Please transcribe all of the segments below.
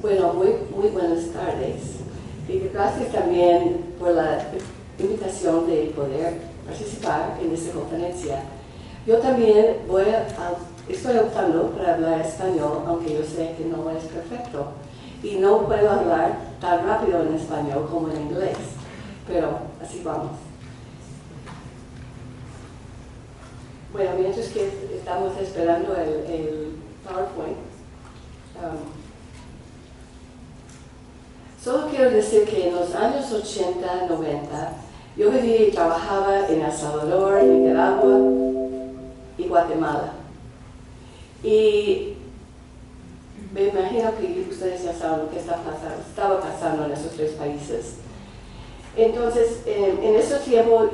Bueno, muy buenas tardes. Y gracias también por la invitación de poder participar en esta conferencia. Yo también estoy optando para hablar español, aunque yo sé que no es perfecto. Y no puedo hablar tan rápido en español como en inglés, pero así vamos. Bueno, mientras que estamos esperando el PowerPoint, solo quiero decir que en los años 80, 90, yo vivía y trabajaba en El Salvador, Nicaragua y Guatemala. Y me imagino que ustedes ya saben lo que estaba pasando en esos tres países. Entonces, en ese tiempo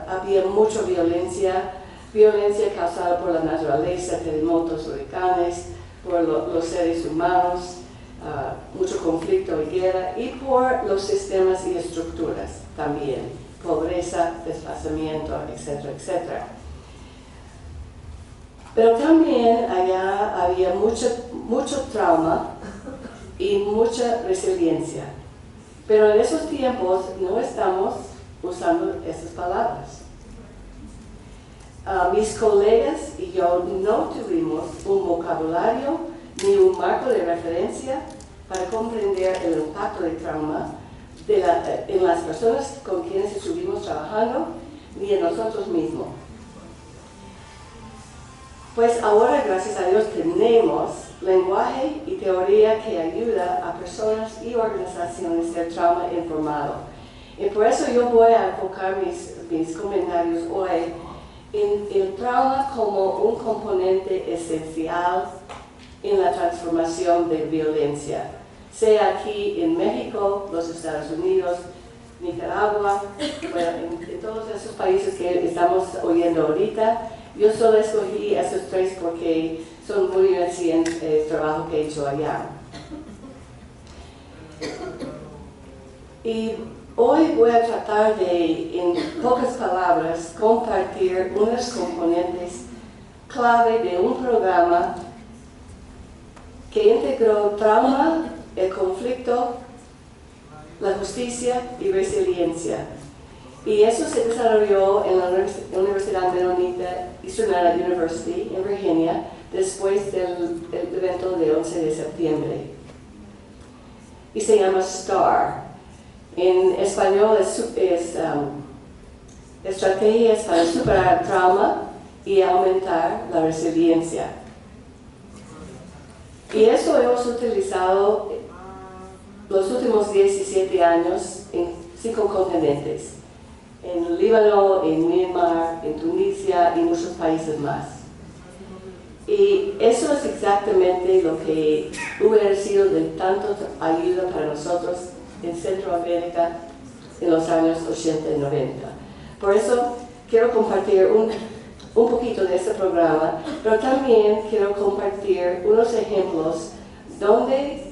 había mucha violencia causada por la naturaleza, terremotos, huracanes, por los seres humanos, mucho conflicto y guerra, y por los sistemas y estructuras también, pobreza, desplazamiento, etcétera, etcétera. Pero también allá había mucho trauma y mucha resiliencia. Pero en esos tiempos no estamos usando esas palabras. Mis colegas y yo no tuvimos un vocabulario ni un marco de referencia para comprender el impacto del trauma en las personas con quienes estuvimos trabajando, ni en nosotros mismos. Pues ahora, gracias a Dios, tenemos lenguaje y teoría que ayuda a personas y organizaciones del trauma informado. Y por eso yo voy a enfocar mis comentarios hoy en el trauma como un componente esencial en la transformación de violencia, sea aquí en México, los Estados Unidos, Nicaragua, bueno, en todos esos países que estamos oyendo ahorita. Yo solo escogí esos tres porque son muy recientes el trabajo que he hecho allá. Y hoy voy a tratar de, en pocas palabras, compartir unos componentes clave de un programa que integró trauma, el conflicto, la justicia y resiliencia. Y eso se desarrolló en la Universidad Menonita Eastern University en Virginia después del evento de 11 de septiembre. Y se llama STAR. En español es Estrategias para superar el trauma y aumentar la resiliencia. Y eso hemos utilizado los últimos 17 años en 5 continentes. En Líbano, en Myanmar, en Tunisia y muchos países más. Y eso es exactamente lo que hubiera sido de tanto ayuda para nosotros en Centroamérica en los años 80 y 90. Por eso quiero compartir un poquito de este programa, pero también quiero compartir unos ejemplos donde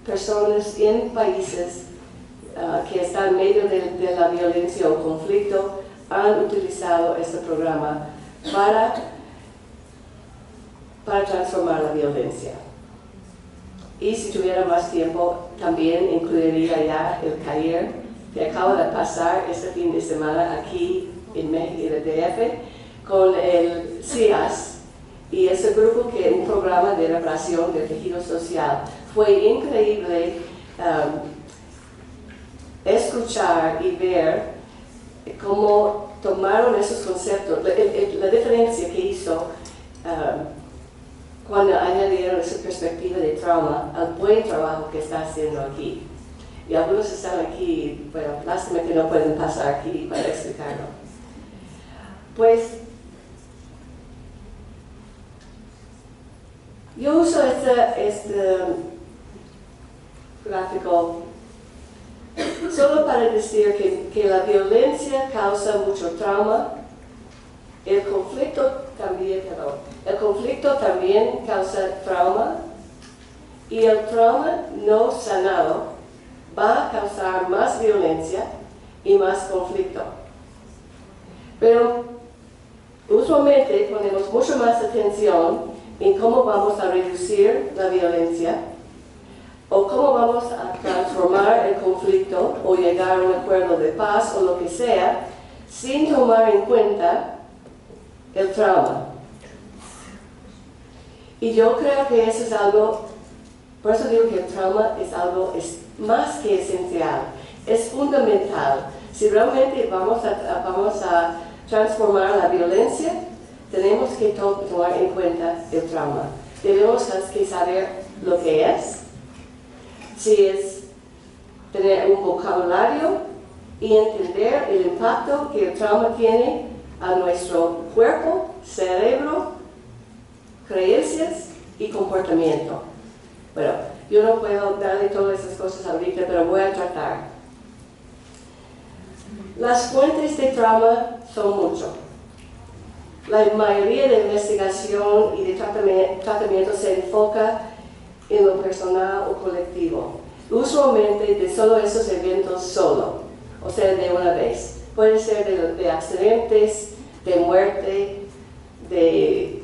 personas en países que están en medio de la violencia o conflicto han utilizado este programa para transformar la violencia. Y si tuviera más tiempo, también incluiría ya el taller que acaba de pasar este fin de semana aquí en México, en el DF, con el CIAS y ese grupo que un programa de reparación del tejido social. Fue increíble escuchar y ver cómo tomaron esos conceptos, la diferencia que hizo cuando añadieron esa perspectiva de trauma al buen trabajo que está haciendo aquí. Y algunos están aquí, bueno, lástima que no pueden pasar aquí para explicarlo. Pues, yo uso este gráfico solo para decir que la violencia causa mucho trauma, el conflicto también causa trauma, y el trauma no sanado va a causar más violencia y más conflicto. Pero usualmente ponemos mucho más atención en cómo vamos a reducir la violencia, o cómo vamos a transformar el conflicto o llegar a un acuerdo de paz o lo que sea, sin tomar en cuenta el trauma. Y yo creo que eso es algo, por eso digo que el trauma es algo más que esencial, es fundamental. Si realmente vamos a transformar la violencia, tenemos que tomar en cuenta el trauma. Tenemos que saber lo que es, si es tener un vocabulario y entender el impacto que el trauma tiene a nuestro cuerpo, cerebro, creencias y comportamiento. Bueno, yo no puedo darle todas esas cosas ahorita, pero voy a tratar. Las fuentes de trauma son mucho. La mayoría de investigación y de tratamiento se enfoca en lo personal o colectivo. Usualmente de solo esos eventos solo, o sea, de una vez. Puede ser de accidentes, de muerte, de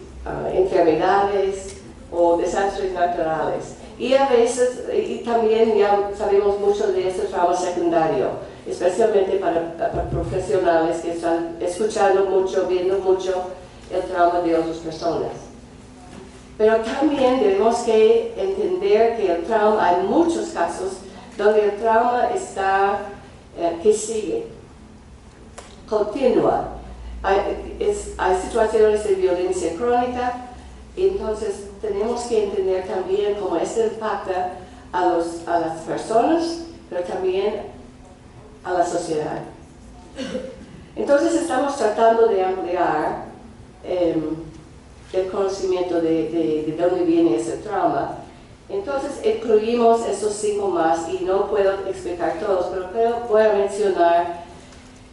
enfermedades o desastres naturales. Y a veces, y también ya sabemos mucho de este trauma secundario, especialmente para profesionales que están escuchando mucho, viendo mucho el trauma de otras personas. Pero también tenemos que entender que el trauma, hay muchos casos donde el trauma está, que sigue, continúa. Hay situaciones de violencia crónica, entonces tenemos que entender también cómo esto impacta a las personas, pero también a la sociedad. Entonces estamos tratando de ampliar el conocimiento de dónde viene ese trauma. Entonces incluimos estos 5 más y no puedo explicar todos, pero voy a mencionar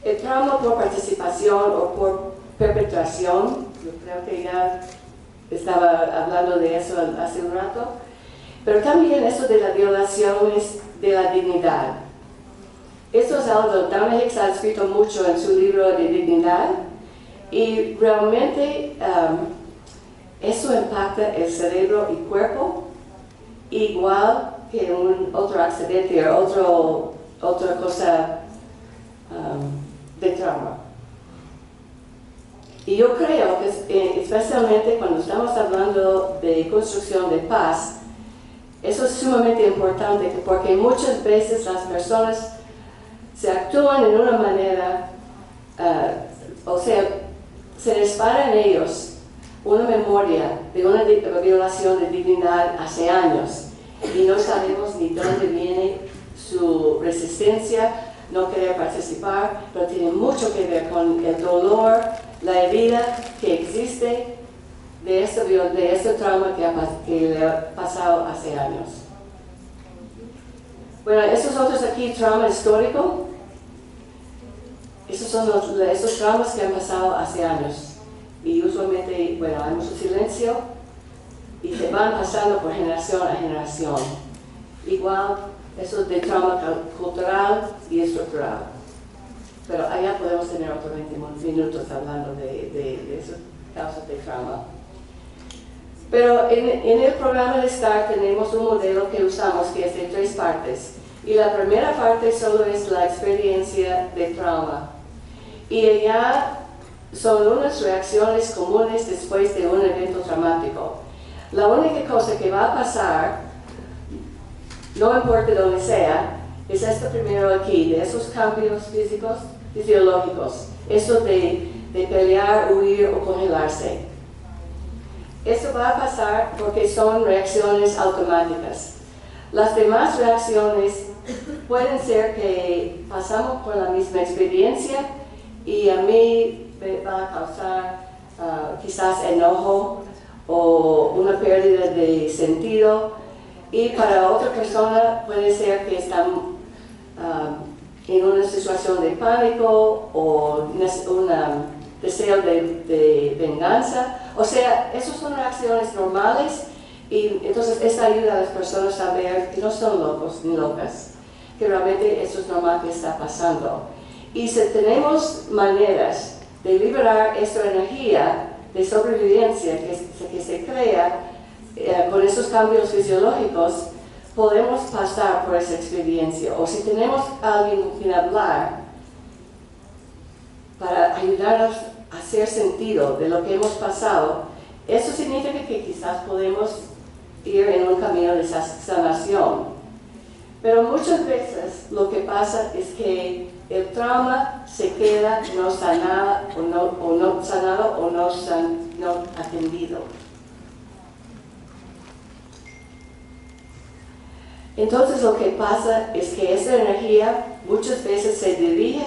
el trauma por participación o por perpetración. Yo creo que ya estaba hablando de eso hace un rato, pero también eso de las violaciones de la dignidad. Esto es algo que Donna Hicks ha escrito mucho en su libro de dignidad y realmente eso impacta el cerebro y cuerpo igual que otro accidente o otra cosa de trauma. Y yo creo que especialmente cuando estamos hablando de construcción de paz, eso es sumamente importante porque muchas veces las personas se actúan en una manera, o sea, se les para en ellos una memoria de una violación de dignidad hace años y no sabemos ni dónde viene su resistencia, no querer participar, pero tiene mucho que ver con el dolor, la herida que existe de este trauma que le ha pasado hace años. Bueno, estos otros aquí, trauma histórico, esos son esos traumas que han pasado hace años. Y usualmente, bueno, hay mucho silencio y se van pasando por generación a generación. Igual, eso de trauma cultural y estructural. Pero allá podemos tener otros 20 minutos hablando de esas causas de trauma. Pero en el programa de START tenemos un modelo que usamos que es de 3 partes. Y la primera parte solo es la experiencia de trauma. Y allá son unas reacciones comunes después de un evento traumático. La única cosa que va a pasar, no importa dónde sea, es esto primero aquí, de esos cambios fisiológicos, eso de pelear, huir o congelarse. Eso va a pasar porque son reacciones automáticas. Las demás reacciones pueden ser que pasamos por la misma experiencia y a mí me va a causar quizás enojo o una pérdida de sentido, y para otra persona puede ser que están en una situación de pánico o un deseo de venganza. O sea, esas son reacciones normales y entonces esta ayuda a las personas a ver que no son locos ni locas, que realmente eso es normal que está pasando. Y si tenemos maneras de liberar esta energía de sobrevivencia que se crea con esos cambios fisiológicos, podemos pasar por esa experiencia, o si tenemos a alguien con quien hablar para ayudarnos a hacer sentido de lo que hemos pasado, eso significa que quizás podemos ir en un camino de sanación. Pero muchas veces lo que pasa es que el trauma se queda no sanado o no atendido. Entonces lo que pasa es que esa energía muchas veces se dirige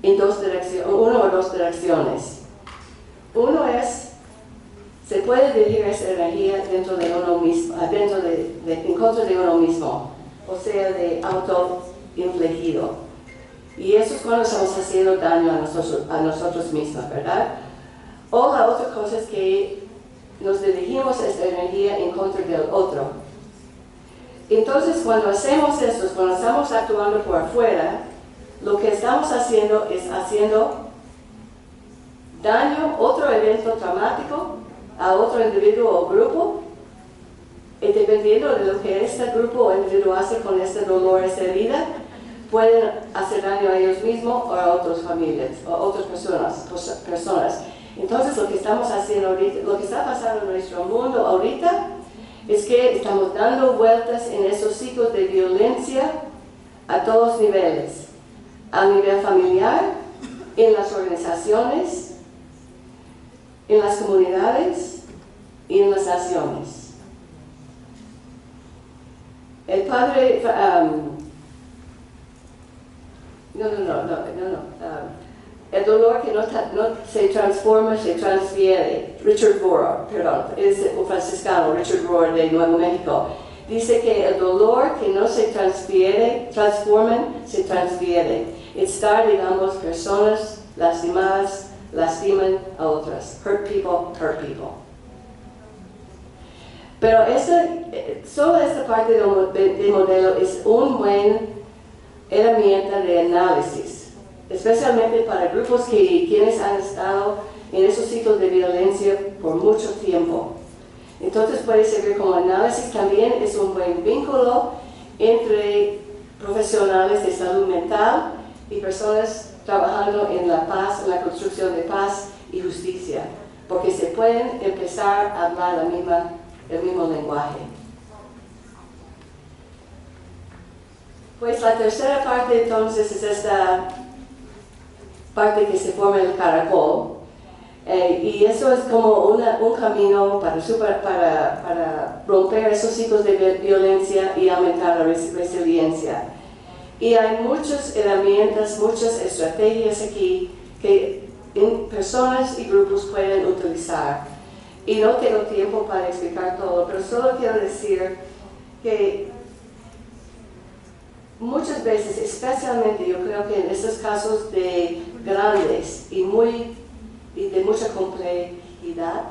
en una o dos direcciones. Uno es, se puede dirigir esa energía dentro de uno mismo, en contra de uno mismo, o sea, de autoinfligido. Y eso es cuando estamos haciendo daño a nosotros mismos, ¿verdad? O la otra cosa es que nos dirigimos esta energía en contra del otro. Entonces, cuando hacemos esto, cuando estamos actuando por afuera, lo que estamos haciendo es haciendo daño, otro evento traumático, a otro individuo o grupo, y dependiendo de lo que este grupo o individuo hace con este dolor, esta herida, pueden hacer daño a ellos mismos o a otras familias, o a otras personas. Entonces, lo que estamos haciendo ahorita, lo que está pasando en nuestro mundo ahorita, es que estamos dando vueltas en esos ciclos de violencia a todos niveles, a nivel familiar, en las organizaciones, en las comunidades y en las naciones. El padre, el dolor que no se transforma, se transfiere. Richard Rohr, es un franciscano, Richard Rohr de Nuevo México. Dice que el dolor que no se transforma, se transfiere. Estar, digamos, personas lastimadas, lastiman a otras. Hurt people, hurt people. Pero solo esta parte del modelo es una buena herramienta de análisis, especialmente para grupos quienes han estado en esos ciclos de violencia por mucho tiempo. Entonces puede servir como análisis. También es un buen vínculo entre profesionales de salud mental y personas trabajando en la paz, en la construcción de paz y justicia, porque se pueden empezar a hablar el mismo lenguaje. Pues la tercera parte entonces es esta parte que se forma el caracol, y eso es como un camino para romper esos ciclos de violencia y aumentar la resiliencia. Y hay muchas herramientas, muchas estrategias aquí que personas y grupos pueden utilizar. Y no tengo tiempo para explicar todo, pero solo quiero decir que muchas veces, especialmente yo creo que en estos casos de grandes y de mucha complejidad,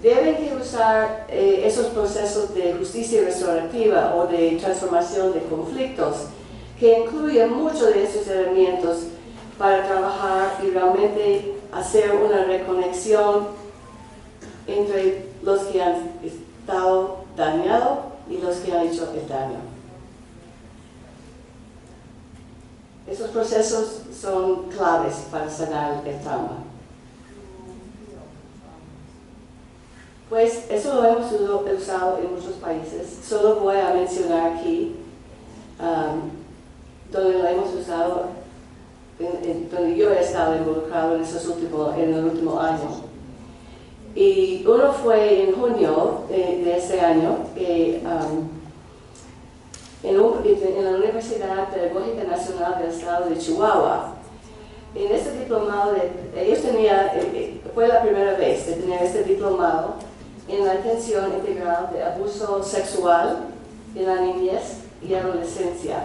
deben que usar esos procesos de justicia restaurativa o de transformación de conflictos, que incluyen muchos de esos elementos para trabajar y realmente hacer una reconexión entre los que han estado dañados y los que han hecho el daño. Esos procesos son claves para sanar el trauma. Pues eso lo hemos usado en muchos países. Solo voy a mencionar aquí donde lo hemos usado, donde yo he estado involucrado en el último año. Y uno fue en junio de ese año, en la Universidad Pedagógica Nacional del Estado de Chihuahua. En este diplomado, fue la primera vez de tener este diplomado en la atención integral de abuso sexual en la niñez y adolescencia.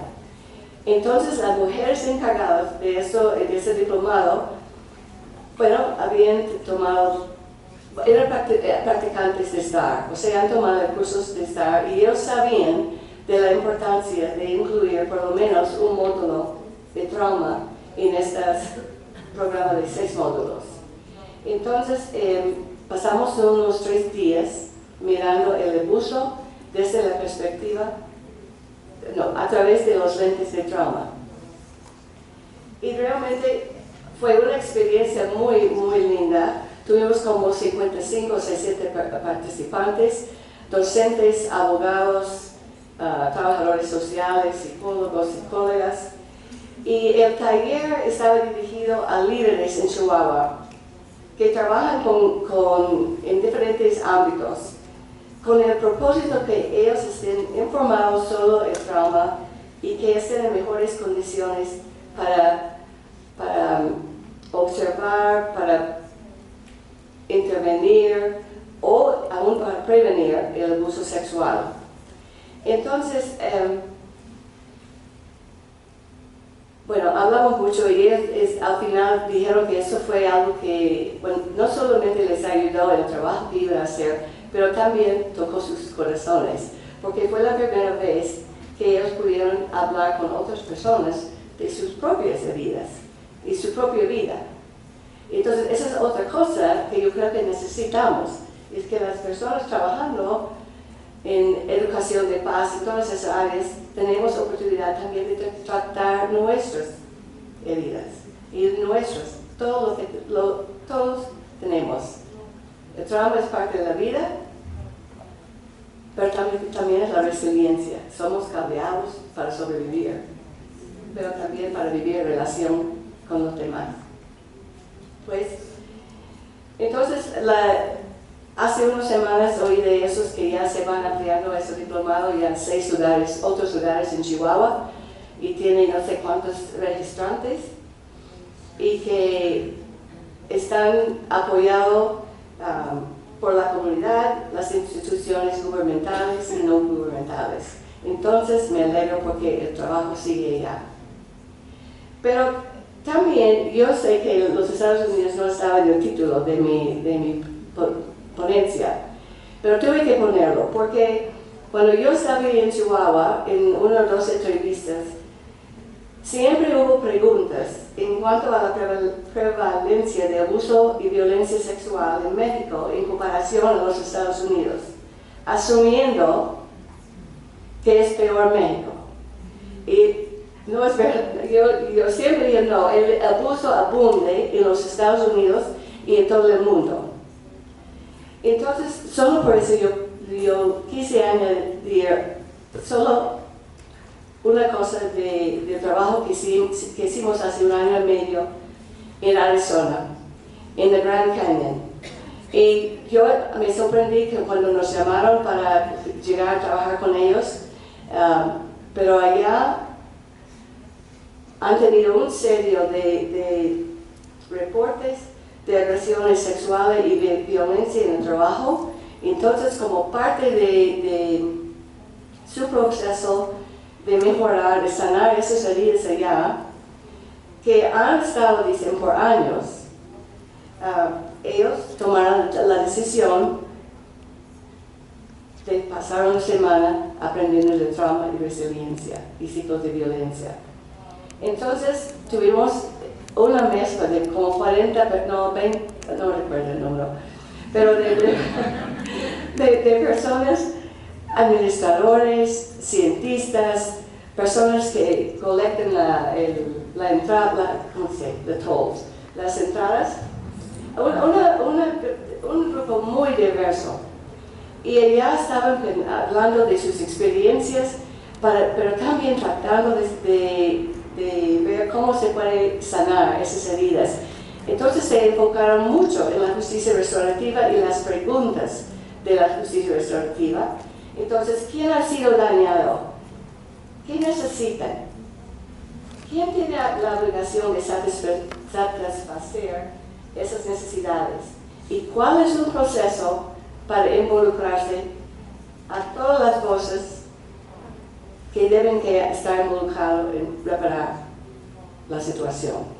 Entonces, las mujeres encargadas de ese diplomado, habían tomado, eran practicantes de STAR, o sea, han tomado cursos de STAR, y ellos sabían de la importancia de incluir por lo menos un módulo de trauma en este programa de 6 módulos. Entonces, pasamos unos 3 días mirando el abuso desde la perspectiva, no, a través de los lentes de trauma. Y realmente fue una experiencia muy, muy linda. Tuvimos como 55 o 60 participantes, docentes, abogados, trabajadores sociales, psicólogos, psicólogas. Y el taller estaba dirigido a líderes en Chihuahua que trabajan en diferentes ámbitos, con el propósito que ellos estén informados sobre el trauma y que estén en mejores condiciones para observar, para intervenir o aún para prevenir el abuso sexual. Entonces, bueno, hablamos mucho y al final dijeron que eso fue algo que, bueno, no solamente les ayudó en el trabajo que iban a hacer, pero también tocó sus corazones, porque fue la primera vez que ellos pudieron hablar con otras personas de sus propias heridas y su propia vida. Entonces, esa es otra cosa que yo creo que necesitamos, es que las personas trabajando en educación de paz y todas esas áreas, tenemos oportunidad también de tratar nuestras heridas y todo lo que todos tenemos. El trauma es parte de la vida, pero también es la resiliencia. Somos cableados para sobrevivir, pero también para vivir en relación con los demás. Pues, entonces, hace unas semanas oí de esos que ya se van ampliando ese diplomado ya en 6 lugares, otros lugares en Chihuahua, y tienen no sé cuántos registrantes, y que están apoyados por la comunidad, las instituciones gubernamentales y no gubernamentales. Entonces me alegro porque el trabajo sigue ya. Pero también yo sé que los Estados Unidos no estaba en el título de mi ponencia, pero tuve que ponerlo porque cuando yo estaba en Chihuahua, en una o dos entrevistas, siempre hubo preguntas en cuanto a la prevalencia de abuso y violencia sexual en México en comparación a los Estados Unidos, asumiendo que es peor México. Y no es verdad, yo siempre digo no, el abuso abunde en los Estados Unidos y en todo el mundo. Entonces, solo por eso yo quise añadir solo una cosa de trabajo que hicimos hace 1 año y medio en Arizona, en el Grand Canyon. Y yo me sorprendí que cuando nos llamaron para llegar a trabajar con ellos, pero allá han tenido un serio de reportes de agresiones sexuales y de violencia en el trabajo. Entonces, como parte de su proceso de mejorar, de sanar esas heridas allá, que han estado, dicen, por años, ellos tomaron la decisión de pasar una semana aprendiendo de trauma y resiliencia y ciclos de violencia. Entonces, tuvimos una mezcla de como 40, no 20, no recuerdo el número, pero de personas, administradores, cientistas, personas que colectan la entrada, ¿cómo se dice? The tolls, las entradas, un grupo muy diverso. Y ya estaban hablando de sus experiencias, pero también tratando de ver cómo se puede sanar esas heridas. Entonces se enfocaron mucho en la justicia restaurativa y las preguntas de la justicia restaurativa. Entonces, ¿quién ha sido dañado? ¿Qué necesitan? ¿Quién tiene la obligación de satisfacer esas necesidades? ¿Y cuál es un proceso para involucrarse a todas las voces que deben estar involucrados en reparar la situación?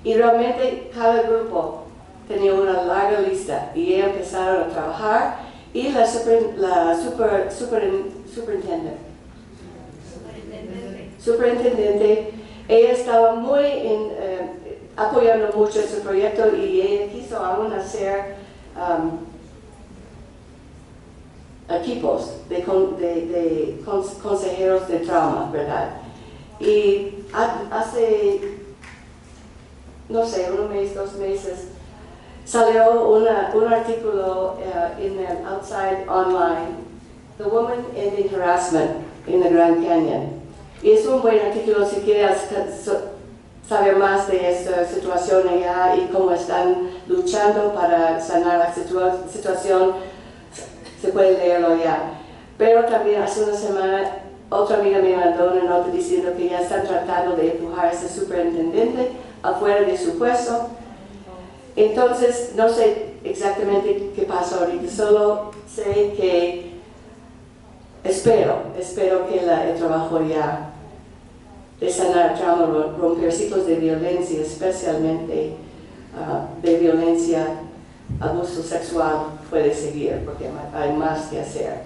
Y realmente cada grupo tenía una larga lista y ellos empezaron a trabajar y la superintendente, ella estaba muy apoyando mucho ese proyecto y ella quiso aún hacer equipos de consejeros de trauma, ¿verdad? Y hace, no sé, un mes, 2 meses, salió un artículo en el Outside Online, The Woman Ending Harassment in the Grand Canyon. Y es un buen artículo si quieres saber más de esta situación allá y cómo están luchando para sanar la situación, se puede leerlo allá. Pero también hace una semana otra amiga me mandó una nota diciendo que ya están tratando de empujar a ese superintendente afuera de su puesto. Entonces, no sé exactamente qué pasa ahorita, solo sé que espero que el trabajo ya de sanar trauma, romper ciclos de violencia, especialmente de violencia, abuso sexual, puede seguir, porque hay más que hacer.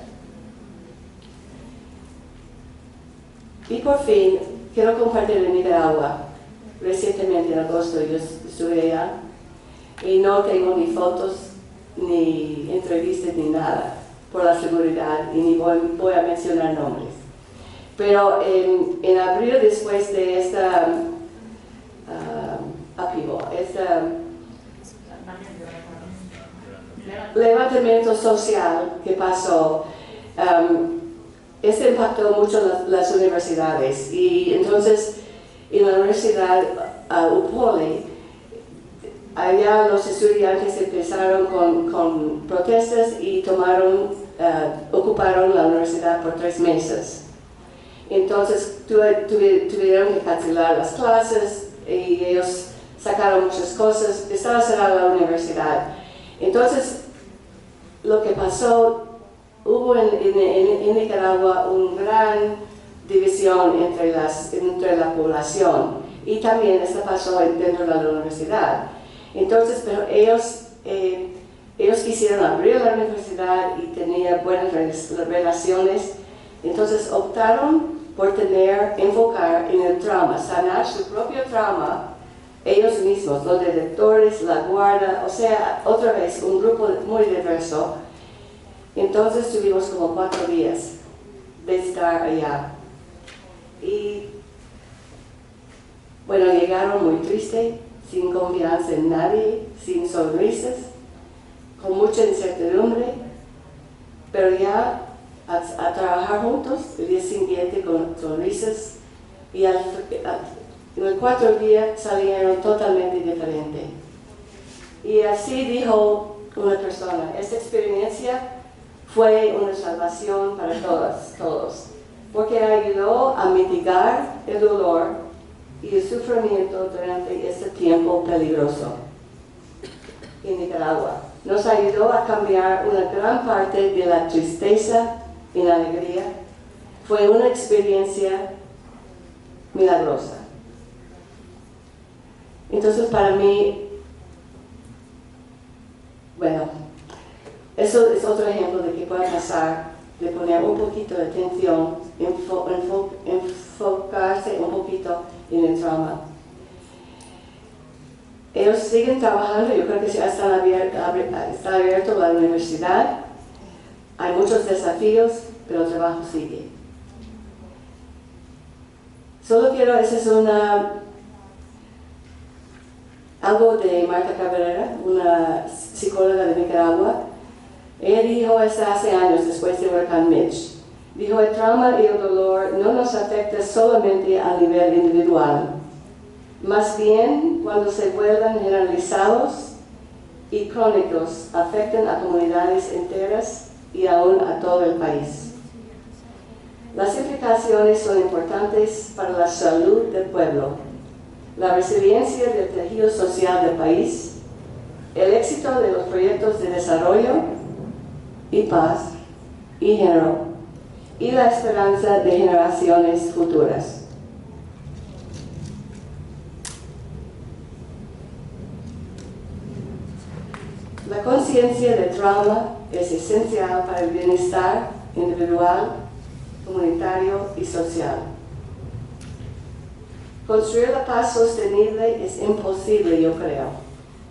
Y por fin, quiero compartir en Nicaragua. Recientemente, en agosto, yo estuve allá y no tengo ni fotos, ni entrevistas, ni nada, por la seguridad, y ni voy a mencionar nombres. Pero en abril, después de esta levantamiento social que pasó, este impactó mucho las universidades, y entonces en la universidad UPOLE, allá los estudiantes empezaron con protestas y ocuparon la universidad por 3 meses. Entonces tuvieron que cancelar las clases y ellos sacaron muchas cosas. Estaba cerrada la universidad. Entonces, lo que pasó, hubo en Nicaragua una gran división entre la población, y también esto pasó dentro de la universidad. Entonces, pero ellos quisieron abrir la universidad y tenían buenas relaciones. Entonces optaron por enfocar en el trauma, sanar su propio trauma, ellos mismos, los directores, la guardia, o sea, otra vez, un grupo muy diverso. Entonces tuvimos como 4 días de estar allá. Y bueno, llegaron muy tristes, sin confianza en nadie, sin sonrisas, con mucha incertidumbre, pero ya a trabajar juntos el día siguiente con sonrisas, y en el 4 días salieron totalmente diferentes. Y así dijo una persona: esta experiencia fue una salvación para todos, porque ayudó a mitigar el dolor y el sufrimiento durante este tiempo peligroso en Nicaragua. Nos ayudó a cambiar una gran parte de la tristeza en alegría. Fue una experiencia milagrosa. Entonces, para mí, bueno, eso es otro ejemplo de que puede pasar, de poner un poquito de atención, enfocarse un poquito en el trauma. Ellos siguen trabajando, yo creo que ya está abierto la universidad. Hay muchos desafíos, pero el trabajo sigue. Solo quiero, esa es algo de Marta Cabrera, una psicóloga de Nicaragua. Ella dijo esto hace años, después del huracán Mitch. Dijo: el trauma y el dolor no nos afecta solamente a nivel individual, más bien cuando se vuelven generalizados y crónicos, afectan a comunidades enteras y aún a todo el país. Las implicaciones son importantes para la salud del pueblo, la resiliencia del tejido social del país, el éxito de los proyectos de desarrollo y paz y género, y la esperanza de generaciones futuras. La conciencia del trauma es esencial para el bienestar individual, comunitario y social. Construir la paz sostenible es imposible, yo creo,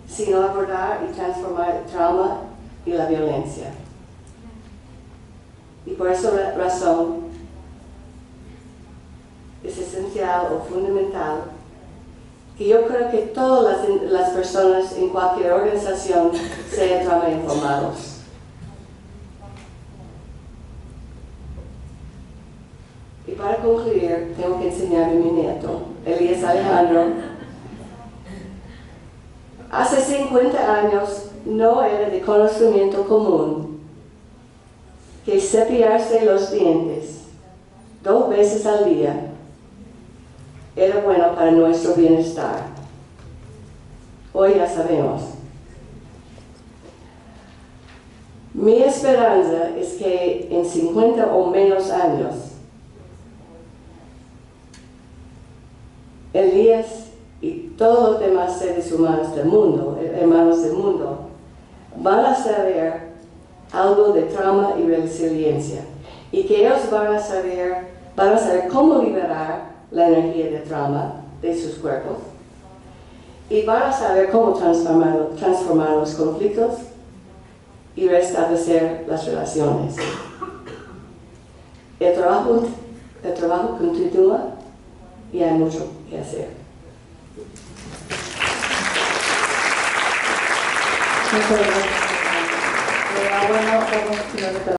sin abordar y transformar el trauma y la violencia. Y por esa razón es esencial o fundamental que yo creo que todas las personas en cualquier organización sean trauma informados. Y para concluir, tengo que enseñarle a mi nieto, Elías Alejandro. Hace 50 años no era de conocimiento común que cepillarse los dientes 2 veces al día era bueno para nuestro bienestar. Hoy ya sabemos. Mi esperanza es que en 50 o menos años, Elías y todos los demás seres humanos del mundo, hermanos del mundo, van a saber algo de trauma y resiliencia, y que ellos van a saber cómo liberar la energía de trauma de sus cuerpos, y van a saber cómo transformar los conflictos y restablecer las relaciones. El trabajo continúa y hay mucho que hacer. Muchas gracias. Bueno,